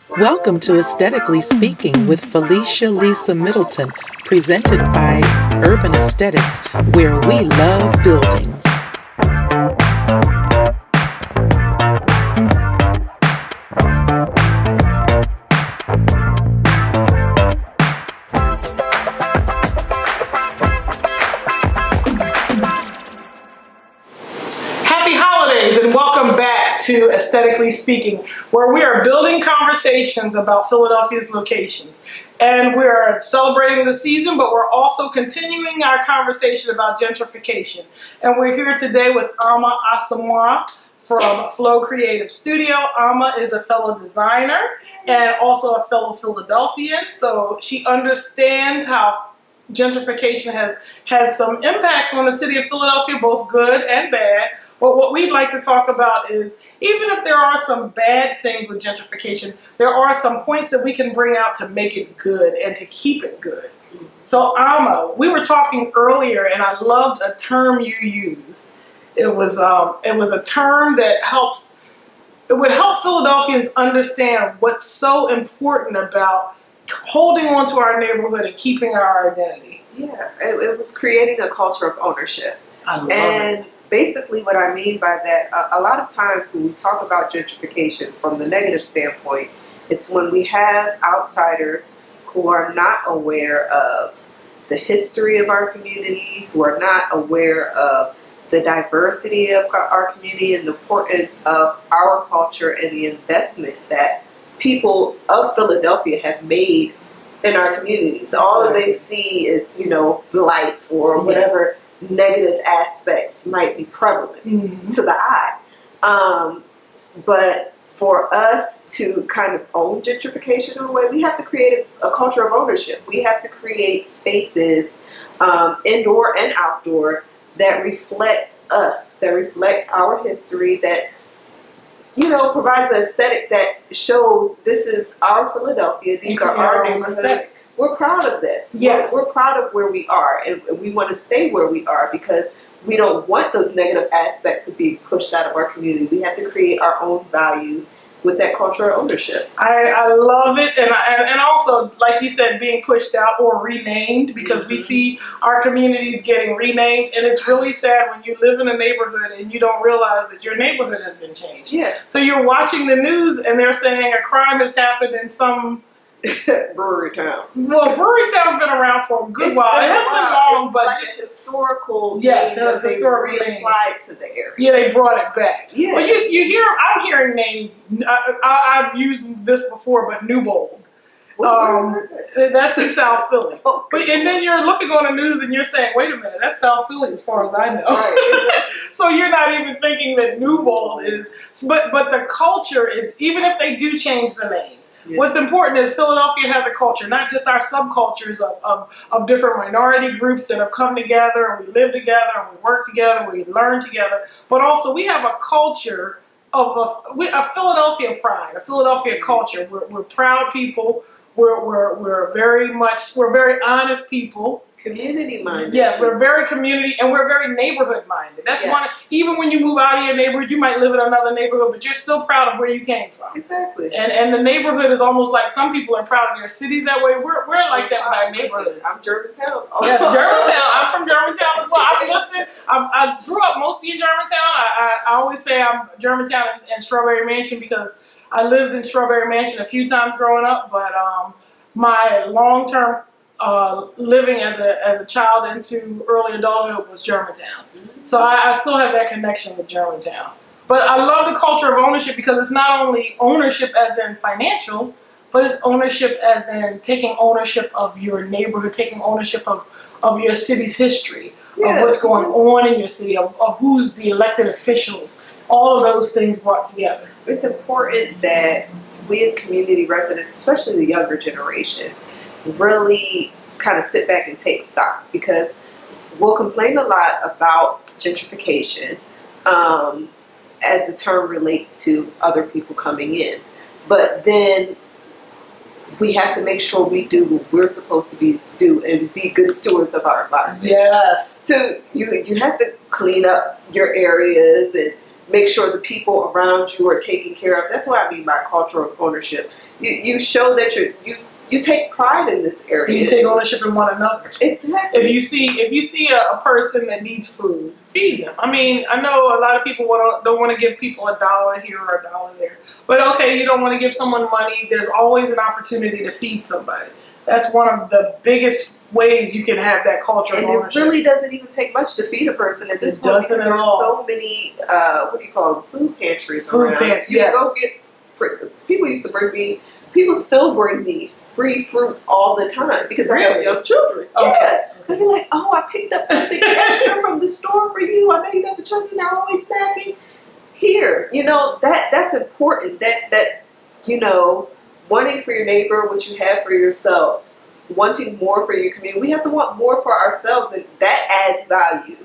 Welcome to Aesthetically Speaking with Felicia Lisa Middleton, presented by Urban Aesthetics, where we love buildings. Happy holidays and welcome back to Aesthetically Speaking, where we are building conversations about Philadelphia's locations. And we are celebrating the season, but we're also continuing our conversation about gentrification. And we're here today with Ama Asamoah from Flow Creative Studio. Ama is a fellow designer and also a fellow Philadelphian, so she understands how gentrification has some impacts on the city of Philadelphia, both good and bad. But what we'd like to talk about is, even if there are some bad things with gentrification, there are some points that we can bring out to make it good and to keep it good. So Ama, we were talking earlier, and I loved a term you used. It was a term that would help Philadelphians understand what's so important about holding on to our neighborhood and keeping our identity. Yeah, it was creating a culture of ownership. I love it. Basically what I mean by that, a lot of times when we talk about gentrification from the negative standpoint, it's when we have outsiders who are not aware of the history of our community, who are not aware of the diversity of our community and the importance of our culture and the investment that people of Philadelphia have made in our communities. All they see is, blight or whatever negative aspects might be prevalent to the eye. But for us to kind of own gentrification in a way, we have to create a culture of ownership. We have to create spaces, indoor and outdoor, that reflect us, that reflect our history, that provides an aesthetic that shows this is our Philadelphia, these are our neighborhoods. We're proud of this. Yes. We're proud of where we are, and we want to stay where we are because we don't want those negative aspects of being pushed out of our community. We have to create our own value with that culture of ownership. I love it, and also, like you said, being pushed out or renamed, because we see our communities getting renamed, and it's really sad when you live in a neighborhood and you don't realize that your neighborhood has been changed. Yeah. So you're watching the news and they're saying a crime has happened in some Brewery Town. Well, Brewery Town's been around for a good while. It hasn't been long, but like just historical. Yes, it's historical reapplied to the area. Yeah, they brought it back. Yeah. But I'm hearing names. I've used this before, but Newbold. That's in South Philly. And then you're looking on the news and you're saying, wait a minute, that's South Philly as far as I know. Right. So you're not even thinking that Newbold is, but the culture is, even if they do change the names, what's important is Philadelphia has a culture, not just our subcultures of different minority groups that have come together and we live together and we work together and we learn together, but also we have a culture of a Philadelphia pride, a Philadelphia culture. We're proud people. We're very honest people. Community minded. Yes, we're very community and we're very neighborhood minded. That's one. Even when you move out of your neighborhood, you might live in another neighborhood, but you're still proud of where you came from. Exactly. And the neighborhood is almost like some people are proud of their cities that way. We're like that with our neighborhoods. I'm Germantown. Yes, Germantown. I'm from Germantown as well. I grew up mostly in Germantown. I always say I'm Germantown and Strawberry Mansion because I lived in Strawberry Mansion a few times growing up, but my long-term living as a child into early adulthood was Germantown. So I still have that connection with Germantown. But I love the culture of ownership because it's not only ownership as in financial, but it's ownership as in taking ownership of your neighborhood, taking ownership of your city's history, of what's going on in your city, of who's the elected officials, all of those things brought together. It's important that we as community residents, especially the younger generations, really kind of sit back and take stock, because we'll complain a lot about gentrification as the term relates to other people coming in. But then we have to make sure we do what we're supposed to do and be good stewards of our environment. Yes. So you have to clean up your areas and make sure the people around you are taken care of. That's what I mean by cultural ownership. You show that you take pride in this area. You take ownership in one another. Exactly. If you see a person that needs food, feed them. I mean, I know a lot of people don't want to give people $1 here or $1 there. But okay, you don't want to give someone money. There's always an opportunity to feed somebody. That's one of the biggest ways you can have that culture of ownership. And it really doesn't even take much to feed a person at this point. Doesn't at there's all. So many, what do you call them, food pantries around. You yes. go get, people used to bring me, people still bring me free fruit all the time because I have young children. Okay. Yeah. I'd be like, oh, I picked up something extra from the store for you. I know you got the children that are always snacking. Here, you know, that's important. That you know, wanting for your neighbor what you have for yourself, wanting more for your community. We have to want more for ourselves, and that adds value.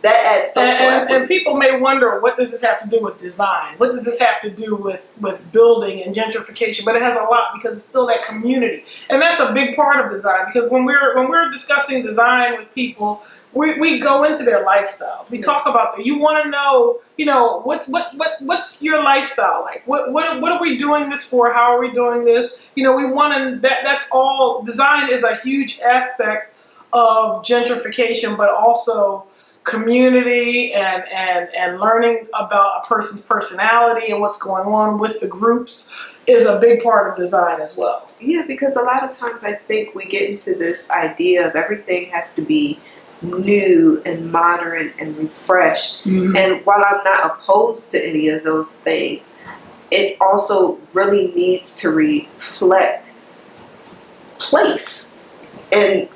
That adds social equity. And people may wonder, what does this have to do with design? What does this have to do with building and gentrification? But it has a lot, because it's still that community, and that's a big part of design. Because when we're discussing design with people, we go into their lifestyles. We talk about that. You want to know, you know, what's your lifestyle like? What are we doing this for? How are we doing this? You know, we want to. That's all. Design is a huge aspect of gentrification, but also community and learning about a person's personality and what's going on with the groups is a big part of design as well. Yeah, because a lot of times I think we get into this idea of everything has to be new and modern and refreshed. Mm-hmm. And while I'm not opposed to any of those things, it also really needs to reflect place and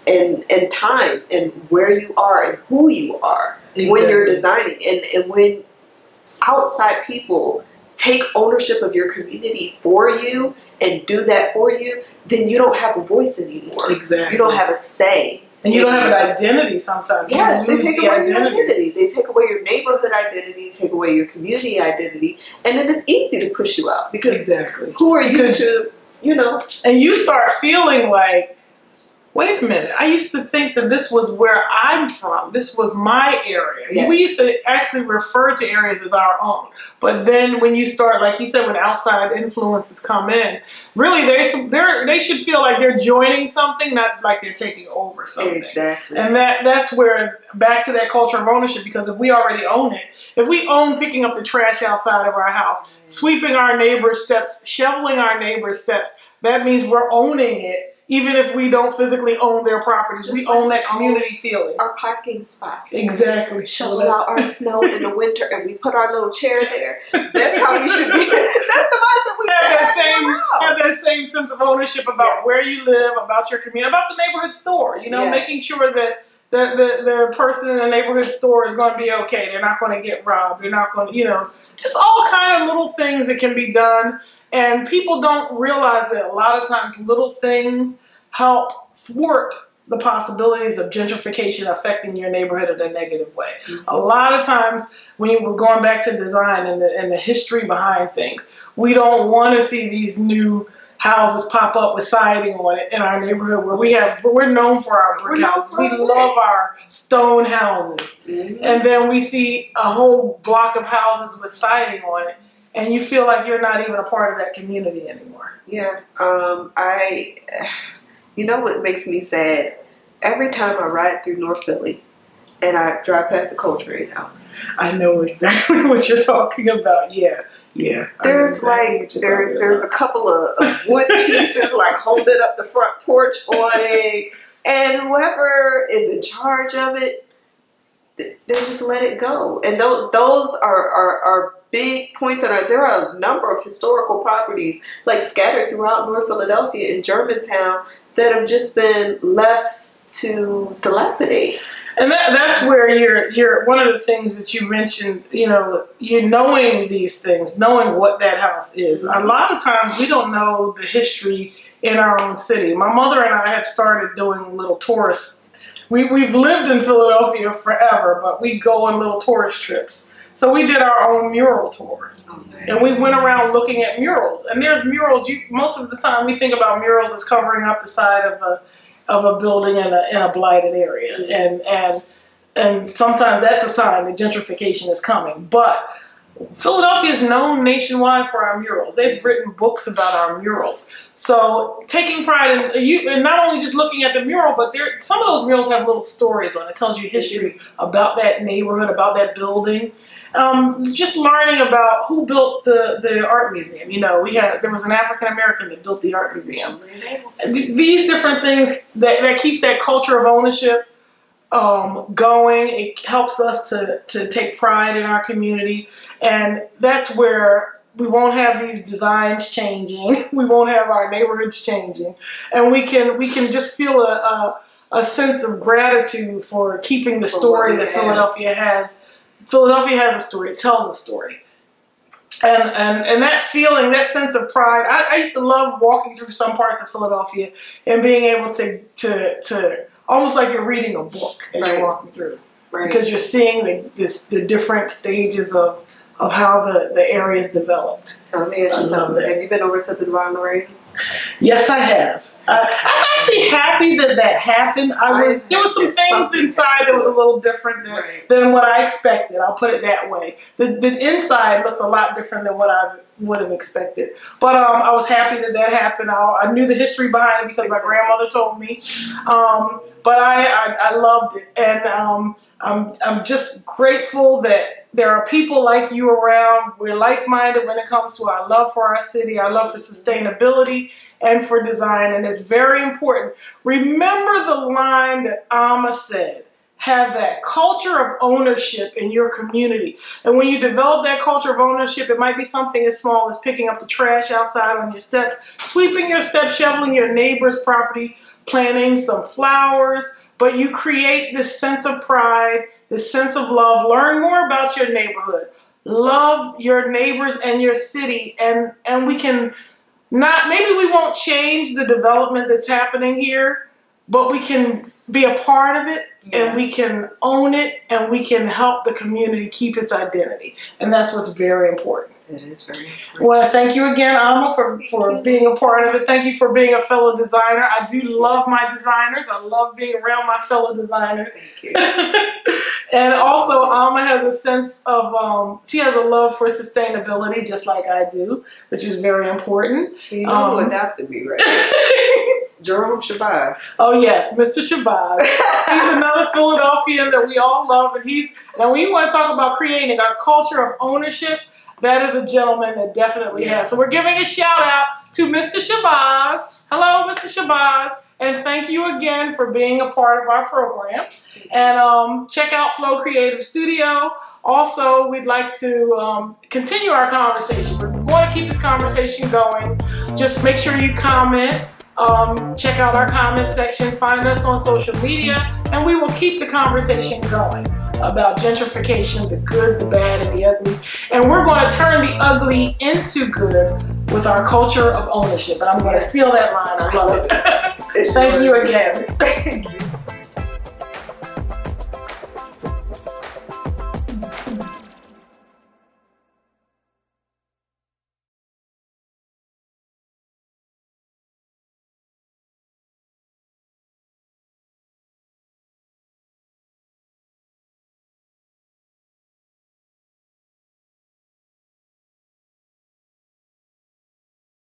time and where you are and who you are. Exactly. When you're designing, and when outside people take ownership of your community for you and do that for you, then you don't have a voice anymore. Exactly. You don't have a say. And you don't have an identity sometimes. Yes, they take away your identity. They take away your neighborhood identity, take away your community identity, and then it's easy to push you out. Because who are you to, you know? And you start feeling like, wait a minute, I used to think that this was where I'm from. This was my area. Yes. We used to actually refer to areas as our own. But then when you start, like you said, when outside influences come in, really they should feel like they're joining something, not like they're taking over something. Exactly. And that's where, back to that culture of ownership, because if we already own it, if we own picking up the trash outside of our house, sweeping our neighbor's steps, shoveling our neighbor's steps, that means we're owning it. Even if we don't physically own their properties, just we own that community feeling. Our parking spots. Exactly. Shovel out our snow in the winter, and we put our little chair there. That's how we should be. That's the mindset we have that same sense of ownership about where you live, about your community, about the neighborhood store. You know, making sure that the person in the neighborhood store is going to be okay. They're not going to get robbed. They're not going to, you know, just all kind of little things that can be done. And people don't realize that a lot of times little things help thwart the possibilities of gentrification affecting your neighborhood in a negative way. Mm-hmm. A lot of times when we're going back to design and the history behind things, we don't want to see these new houses pop up with siding on it in our neighborhood where we're known for our brick houses. We love our stone houses. Mm-hmm. And then we see a whole block of houses with siding on it, and you feel like you're not even a part of that community anymore. Yeah. You know what makes me sad? Every time I ride through North Philly and I drive past the Coltrane House. I know exactly what you're talking about. Yeah. Yeah. There's there's a couple of wood pieces like holding up the front porch awning, and whoever is in charge of it, they just let it go. And those are big points. There are a number of historical properties like scattered throughout North Philadelphia and Germantown that have just been left to dilapidate. And that's where you're one of the things that you mentioned, you know, you knowing these things, knowing what that house is. A lot of times we don't know the history in our own city. My mother and I have started doing little tourists. We've lived in Philadelphia forever, but we go on little tourist trips. So we did our own mural tour. Oh, nice. And we went around looking at murals. And there's murals, most of the time we think about murals as covering up the side of a building in a blighted area. And sometimes that's a sign that gentrification is coming. But Philadelphia is known nationwide for our murals. They've written books about our murals. So taking pride in and not only just looking at the mural, but some of those murals have little stories on it. It tells you history about that neighborhood, about that building. Just learning about who built the art museum. You know, there was an African American that built the art museum. These different things that keeps that culture of ownership going. It helps us to take pride in our community, and that's where we won't have these designs changing. We won't have our neighborhoods changing, and we can just feel a sense of gratitude for keeping the story that Philadelphia has. Philadelphia has a story. It tells a story. And that feeling, that sense of pride, I used to love walking through some parts of Philadelphia and being able to almost like you're reading a book as you're walking through. Right. Because you're seeing the different stages of how the area is developed. Let me ask you something. Have you been over to the Divine Lorraine? Yes, I have. I'm actually happy that happened. There were some things inside that was a little different than what I expected. I'll put it that way. The inside looks a lot different than what I would have expected. But I was happy that happened. I knew the history behind it because my grandmother told me. But I loved it, and I'm just grateful that there are people like you around. We're like-minded when it comes to our love for our city, our love for sustainability, and for design, and it's very important. Remember the line that Amma said, have that culture of ownership in your community. And when you develop that culture of ownership, it might be something as small as picking up the trash outside on your steps, sweeping your steps, shoveling your neighbor's property, planting some flowers, but you create this sense of pride, this sense of love. Learn more about your neighborhood. Love your neighbors and your city, and we can maybe we won't change the development that's happening here, but we can be a part of it, and we can own it, and we can help the community keep its identity. And that's what's very important. It is very important. I want to thank you again, Amma, for being a part of it. Thank you for being a fellow designer. I do love my designers. I love being around my fellow designers. Thank you. And also, Amma has a sense of, she has a love for sustainability, just like I do, which is very important. You know who adopted me, right? Jerome Shabazz. Oh yes, Mr. Shabazz. He's another Philadelphian that we all love, and now when you want to talk about creating a culture of ownership, that is a gentleman that definitely has. So we're giving a shout out to Mr. Shabazz. Hello, Mr. Shabazz. And thank you again for being a part of our program. And check out Flow Creative Studio. Also, we'd like to continue our conversation. We're going to keep this conversation going. Just make sure you comment. Check out our comment section. Find us on social media. And we will keep the conversation going about gentrification, the good, the bad, and the ugly. And we're going to turn the ugly into good with our culture of ownership. And I'm going to steal that line. I love it. Thank you again.